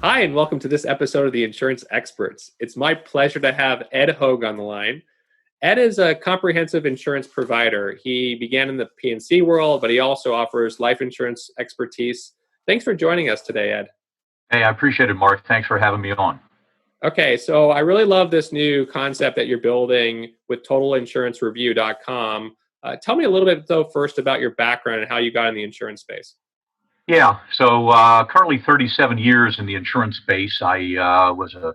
Hi, and welcome to this episode of the Insurance Experts. It's my pleasure to have Ed Hogue on the line. Ed is a comprehensive insurance provider. He began in the P&C world, but he also offers life insurance expertise. Thanks for joining us today, Ed. Hey, I appreciate it, Mark. Thanks for having me on. Okay, so I really love this new concept that you're building with totalinsurancereview.com. Tell me a little bit, though, first about your background and how you got in the insurance space. Yeah, so currently 37 years in the insurance space. I was a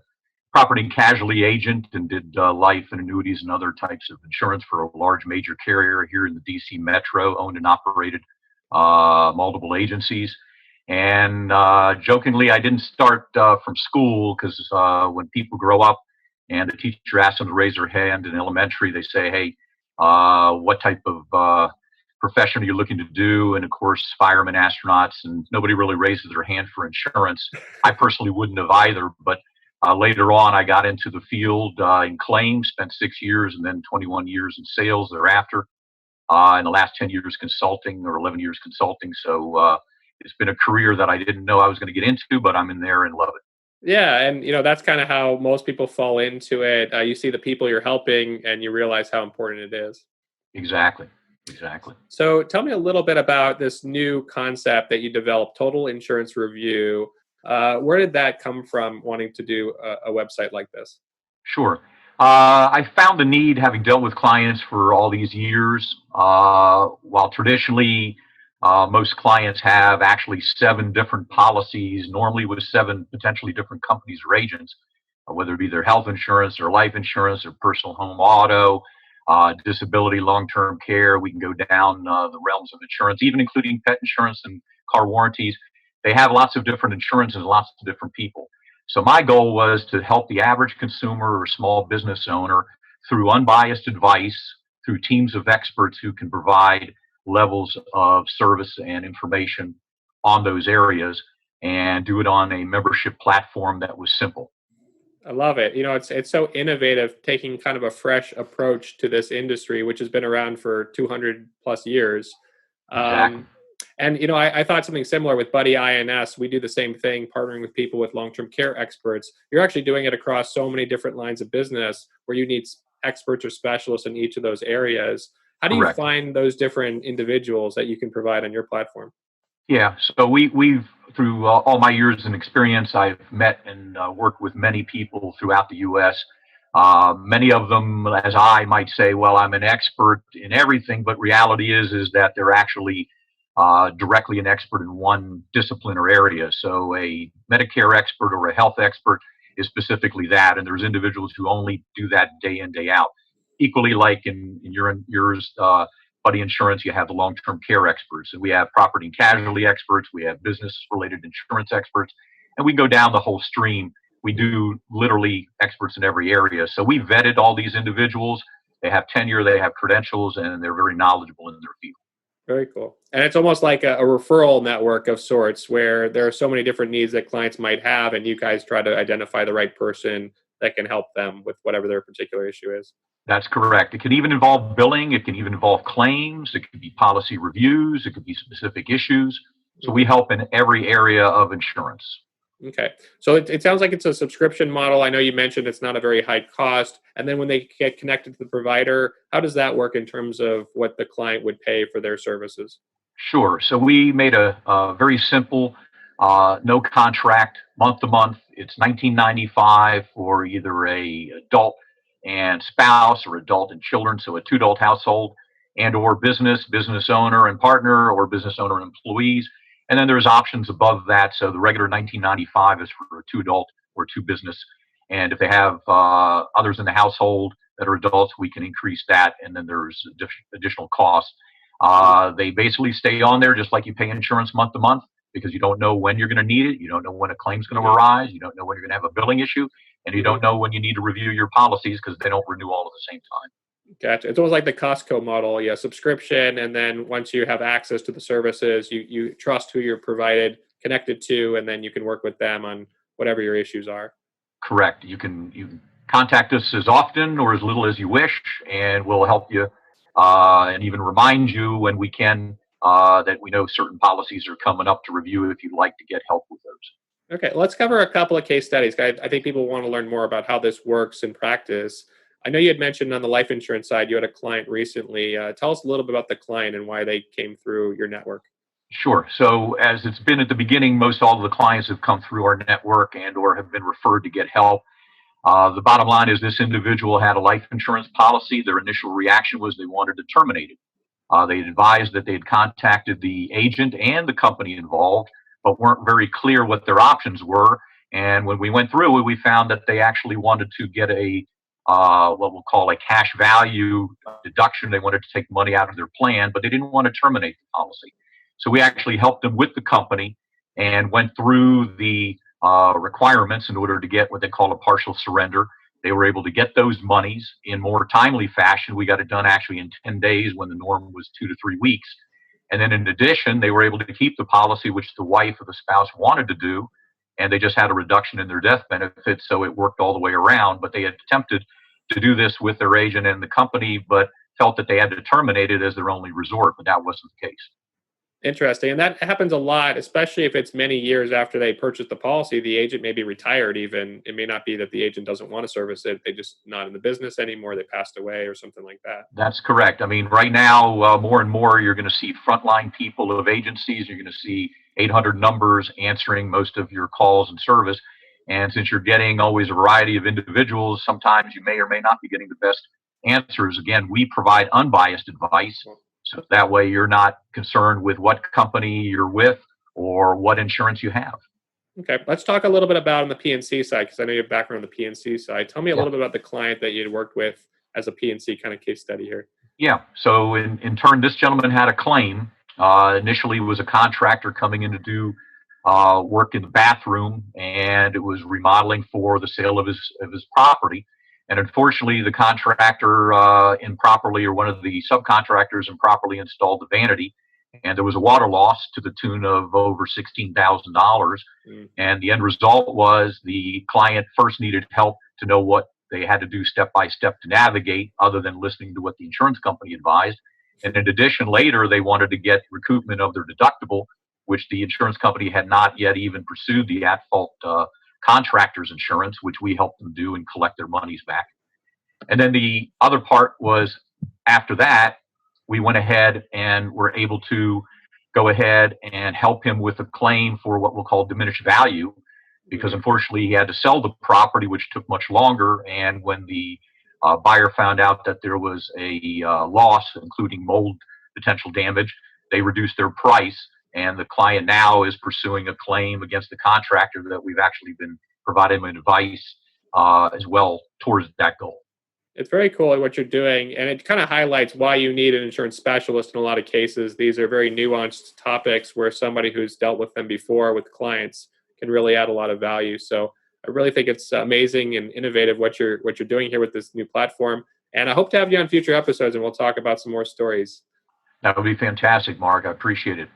property and casualty agent and did life and annuities and other types of insurance for a large major carrier here in the DC Metro, owned and operated multiple agencies. And jokingly, I didn't start from school because when people grow up and the teacher asks them to raise their hand in elementary, they say, hey, what type of profession are you looking to do? And of course, firemen, astronauts, and nobody really raises their hand for insurance. I personally wouldn't have either, but later on, I got into the field in claims, spent 6 years and then 21 years in sales thereafter. In the last 10 years consulting or 11 years consulting. So it's been a career that I didn't know I was going to get into, but I'm in there and love it. Yeah, and that's kind of how most people fall into it. You see the people you're helping, and you realize how important it is. Exactly. Exactly. So tell me a little bit about this new concept that you developed, Total Insurance Review. Where did that come from, wanting to do a website like this? Sure. I found the need, having dealt with clients for all these years, while traditionally most clients have actually 7 different policies, normally with 7 potentially different companies or agents, whether it be their health insurance or life insurance or personal home auto, disability, long-term care. We can go down the realms of insurance, even including pet insurance and car warranties. They have lots of different insurances, lots of different people. So my goal was to help the average consumer or small business owner through unbiased advice, through teams of experts who can provide levels of service and information on those areas, and do it on a membership platform that was simple. I love it. It's so innovative, taking kind of a fresh approach to this industry, which has been around for 200 plus years. Exactly. Um, and I thought something similar with Buddy INS. We do the same thing, partnering with people with long-term care experts. You're actually doing it across so many different lines of business where you need experts or specialists in each of those areas. How do you Correct. find those different individuals that you can provide on your platform? Yeah, so we've through all my years in experience, I've met and worked with many people throughout the U.S. Many of them, as I might say, well, I'm an expert in everything, but reality is that they're actually directly an expert in one discipline or area. So a Medicare expert or a health expert is specifically that, and there's individuals who only do that day in, day out. Equally, like in yours, Buddy Insurance, you have the long-term care experts, and we have property and casualty experts, we have business-related insurance experts, and we go down the whole stream. We do literally experts in every area. So we vetted all these individuals. They have tenure, they have credentials, and they're very knowledgeable in their field. Very cool. And it's almost like a referral network of sorts where there are so many different needs that clients might have, and you guys try to identify the right person that can help them with whatever their particular issue is. That's correct. It can even involve billing. It can even involve claims. It could be policy reviews. It could be specific issues. So we Mhm. help in every area of insurance. Okay. So it sounds like it's a subscription model. I know you mentioned it's not a very high cost. And then when they get connected to the provider, how does that work in terms of what the client would pay for their services? Sure. So we made a very simple, no contract, month to month. It's 1995 for either a adult and spouse or adult and children, so a 2 adult household, and or business owner and partner, or business owner and employees. And then there's options above that. So the regular 1995 is for a 2 adult or 2 business. And if they have others in the household that are adults, we can increase that. And then there's additional costs. They basically stay on there just like you pay insurance month to month, because you don't know when you're going to need it. You don't know when a claim's going to arise. You don't know when you're going to have a billing issue, and you Hmm. don't know when you need to review your policies because they don't renew all at the same time. Gotcha. It's almost like the Costco model, yeah, subscription, and then once you have access to the services, you trust who you're provided connected to, and then you can work with them on whatever your issues are. Correct. You can contact us as often or as little as you wish, and we'll help you and even remind you when we can that we know certain policies are coming up to review if you'd like to get help with those. Okay, let's cover a couple of case studies. I think people want to learn more about how this works in practice. I know you had mentioned on the life insurance side, you had a client recently. Tell us a little bit about the client and why they came through your network. Sure. So as it's been at the beginning, most all of the clients have come through our network and or have been referred to get help. The bottom line is this individual had a life insurance policy. Their initial reaction was they wanted to terminate it. They advised that they had contacted the agent and the company involved, but weren't very clear what their options were. And when we went through it, we found that they actually wanted to get a what we'll call a cash value deduction. They wanted to take money out of their plan, but they didn't want to terminate the policy. So we actually helped them with the company and went through the requirements in order to get what they call a partial surrender. They were able to get those monies in more timely fashion. We got it done actually in 10 days when the norm was 2 to 3 weeks. And then in addition, they were able to keep the policy, which the wife or the spouse wanted to do. And they just had a reduction in their death benefits. So it worked all the way around. But they had attempted to do this with their agent and the company, but felt that they had to terminate it as their only resort. But that wasn't the case. Interesting. And that happens a lot, especially if it's many years after they purchased the policy. The agent may be retired even. It may not be that the agent doesn't want to service it. They just not in the business anymore. They passed away or something like that. That's correct. I mean, right now, more and more, you're going to see frontline people of agencies. You're going to see 800 numbers answering most of your calls and service. And since you're getting always a variety of individuals, sometimes you may or may not be getting the best answers. Again, we provide unbiased advice. Well, So that way you're not concerned with what company you're with or what insurance you have. okay, let's talk a little bit about on the PNC side because I know you have background on the PNC side. Tell me a Yeah. little bit about the client that you had worked with as a PNC kind of case study here. Yeah. So in turn, this gentleman had a claim. Initially, was a contractor coming in to do work in the bathroom, and it was remodeling for the sale of his property. And unfortunately, the contractor improperly, or one of the subcontractors improperly installed the vanity, and there was a water loss to the tune of over $16,000. Mm, And the end result was the client first needed help to know what they had to do step by step to navigate, other than listening to what the insurance company advised. And in addition, later they wanted to get recoupment of their deductible, which the insurance company had not yet even pursued the at fault contractor's insurance, which we helped them do and collect their monies back. And then the other part was after that, we went ahead and were able to go ahead and help him with a claim for what we'll call diminished value, because mm. unfortunately he had to sell the property, which took much longer. And when the buyer found out that there was a loss, including mold potential damage, they reduced their price. And the client now is pursuing a claim against the contractor that we've actually been providing him advice as well towards that goal. It's very cool what you're doing, and it kind of highlights why you need an insurance specialist in a lot of cases. These are very nuanced topics where somebody who's dealt with them before with clients can really add a lot of value. So I really think it's amazing and innovative what you're doing here with this new platform. And I hope to have you on future episodes, and we'll talk about some more stories. That would be fantastic, Mark. I appreciate it.